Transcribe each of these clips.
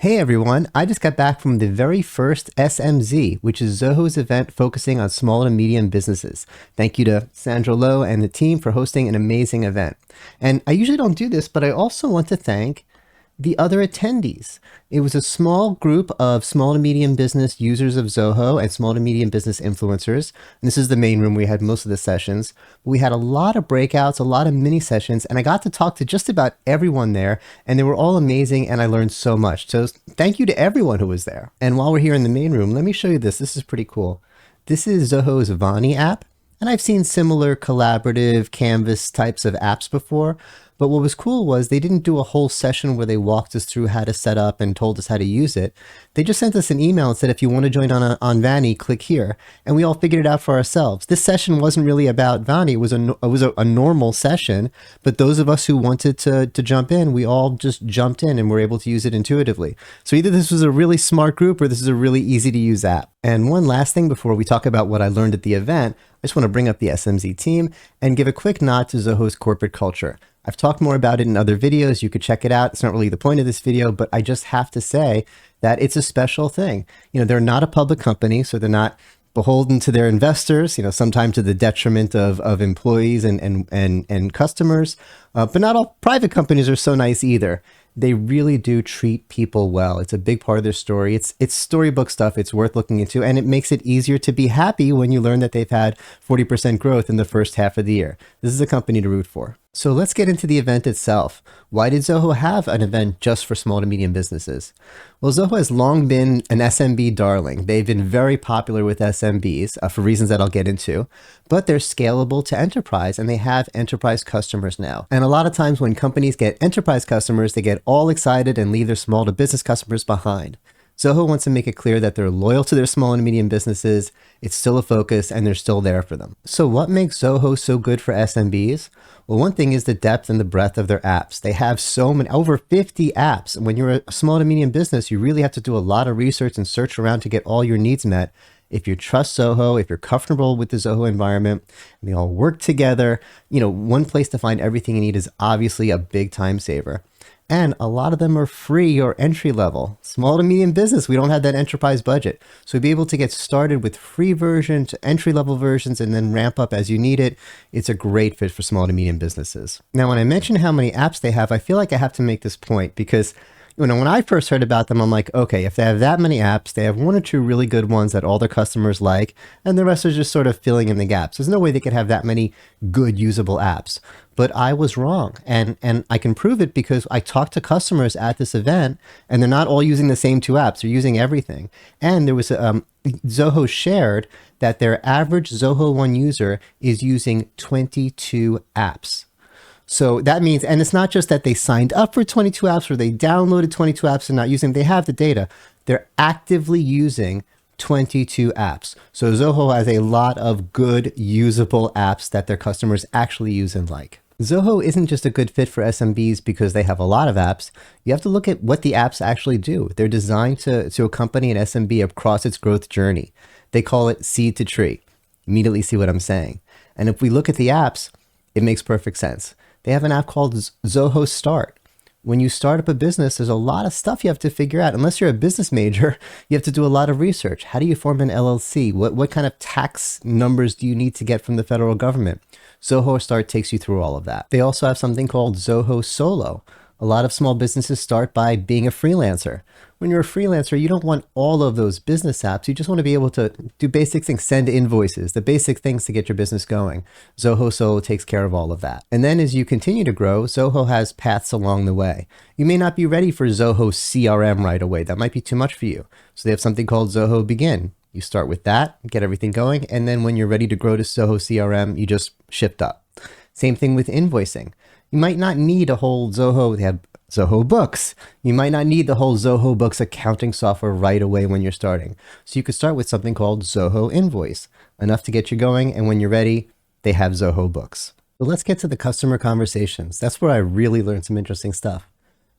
Hey everyone, I just got back from the very first SMZ, which is Zoho's event focusing on small and medium businesses. Thank you to Sandra Lowe and the team for hosting an amazing event. And I usually don't do this, but I also want to thank the other attendees. It was a small group of small to medium business users of Zoho and small to medium business influencers. And this is the main room where we had most of the sessions. We had a lot of breakouts, a lot of mini sessions, and I got to talk to just about everyone there, and they were all amazing, and I learned so much. So thank you to everyone who was there. And while we're here in the main room, let me show you this. This is pretty cool. This is Zoho's Vani app. And I've seen similar collaborative Canvas types of apps before, but what was cool was they didn't do a whole session where they walked us through how to set up and told us how to use it. They just sent us an email and said, if you want to join on Vani, click here. And we all figured it out for ourselves. This session wasn't really about Vani. It was a normal session, but those of us who wanted to jump in, we all just jumped in and were able to use it intuitively. So either this was a really smart group or this is a really easy to use app. And one last thing before we talk about what I learned at the event, I just want to bring up the SMZ team and give a quick nod to Zoho's corporate culture. I've talked more about it in other videos. You could check it out. It's not really the point of this video, but I just have to say that it's a special thing. You know, they're not a public company, so they're not beholden to their investors, sometimes to the detriment of employees and customers. But not all private companies are so nice either. They really do treat people well. It's a big part of their story. It's storybook stuff. It's worth looking into, and it makes it easier to be happy when you learn that they've had 40% growth in the first half of the year. This is a company to root for. So let's get into the event itself. Why did Zoho have an event just for small to medium businesses? Well, Zoho has long been an SMB darling. They've been very popular with SMBs for reasons that I'll get into, but they're scalable to enterprise, and they have enterprise customers now. And a lot of times when companies get enterprise customers, they get all excited and leave their small to business customers behind. Zoho wants to make it clear that they're loyal to their small and medium businesses. It's still a focus and they're still there for them. So what makes Zoho so good for SMBs? Well, one thing is the depth and the breadth of their apps. They have so many, over 50 apps. When you're a small to medium business, you really have to do a lot of research and search around to get all your needs met. If you trust Zoho, if you're comfortable with the Zoho environment, and they all work together, one place to find everything you need is obviously a big time saver. And a lot of them are free or entry level. Small to medium business, we don't have that enterprise budget. So you'll be able to get started with free version to entry level versions and then ramp up as you need it. It's a great fit for small to medium businesses. Now, when I mention how many apps they have, I feel like I have to make this point because when I first heard about them, I'm like, okay, if they have that many apps, they have one or two really good ones that all their customers like, and the rest are just sort of filling in the gaps. There's no way they could have that many good usable apps. But I was wrong, and I can prove it because I talked to customers at this event, and they're not all using the same two apps. They're using everything. And there was Zoho shared that their average Zoho One user is using 22 apps. So that means, and it's not just that they signed up for 22 apps or they downloaded 22 apps and not using them. They have the data. They're actively using 22 apps. So Zoho has a lot of good usable apps that their customers actually use and like. Zoho isn't just a good fit for SMBs because they have a lot of apps. You have to look at what the apps actually do. They're designed to accompany an SMB across its growth journey. They call it seed to tree. Immediately see what I'm saying. And if we look at the apps, it makes perfect sense. They have an app called Zoho Start. When you start up a business, there's a lot of stuff you have to figure out. Unless you're a business major, you have to do a lot of research. How do you form an LLC? What kind of tax numbers do you need to get from the federal government? Zoho Start takes you through all of that. They also have something called Zoho Solo. A lot of small businesses start by being a freelancer. When you're a freelancer, you don't want all of those business apps. You just want to be able to do basic things, send invoices, the basic things to get your business going. Zoho Solo takes care of all of that. And then as you continue to grow, Zoho has paths along the way. You may not be ready for Zoho CRM right away. That might be too much for you. So they have something called Zoho Begin. You start with that, get everything going, and then when you're ready to grow to Zoho CRM, you just shift up. Same thing with invoicing. You might not need a whole Zoho, they have Zoho Books. You might not need the whole Zoho Books accounting software right away when you're starting. So you could start with something called Zoho Invoice, enough to get you going, and when you're ready, they have Zoho Books. So let's get to the customer conversations. That's where I really learned some interesting stuff.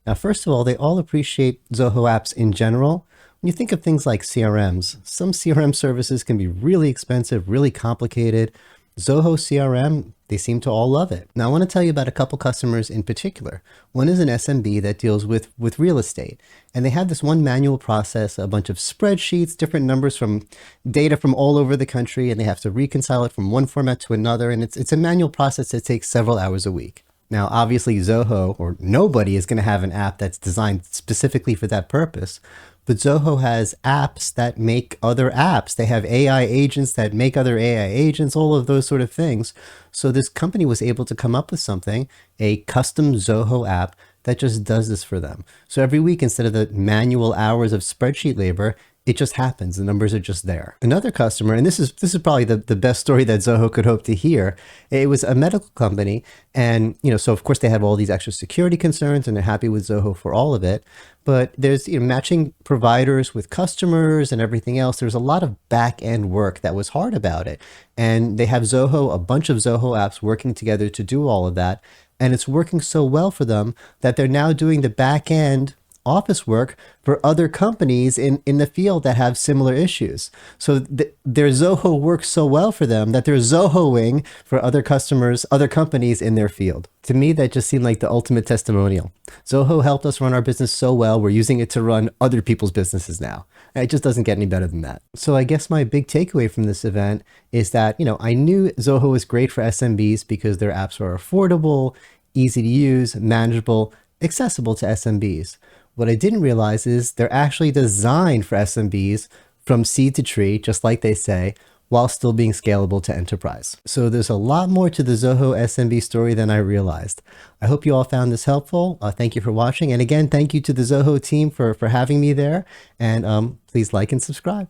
Now, first of all, they all appreciate Zoho apps in general. When you think of things like CRMs, some CRM services can be really expensive, really complicated. Zoho CRM They seem to all love it. Now, I want to tell you about a couple customers in particular. One is an SMB that deals with real estate, and they have this one manual process, a bunch of spreadsheets, different numbers from data from all over the country, and they have to reconcile it from one format to another, and it's a manual process that takes several hours a week. Now, obviously, Zoho, or nobody, is going to have an app that's designed specifically for that purpose. But Zoho has apps that make other apps. They have AI agents that make other AI agents, all of those sort of things. So this company was able to come up with something, a custom Zoho app that just does this for them. So every week, instead of the manual hours of spreadsheet labor, it just happens. The numbers are just there. Another customer, and this is probably the best story that Zoho could hope to hear. It was a medical company, and so of course they have all these extra security concerns, and they're happy with Zoho for all of it. But there's matching providers with customers and everything else. There's a lot of back end work that was hard about it, and they have Zoho, a bunch of Zoho apps working together to do all of that, and it's working so well for them that they're now doing the back end office work for other companies in the field that have similar issues. So their Zoho works so well for them that they're Zohoing for other customers, other companies in their field. To me, that just seemed like the ultimate testimonial. Zoho helped us run our business so well, we're using it to run other people's businesses now. It just doesn't get any better than that. So I guess my big takeaway from this event is that, I knew Zoho was great for SMBs because their apps are affordable, easy to use, manageable, accessible to SMBs. What I didn't realize is they're actually designed for SMBs from seed to tree, just like they say, while still being scalable to enterprise. So there's a lot more to the Zoho SMB story than I realized. I hope you all found this helpful. Thank you for watching. And again, thank you to the Zoho team for having me there. And please like and subscribe.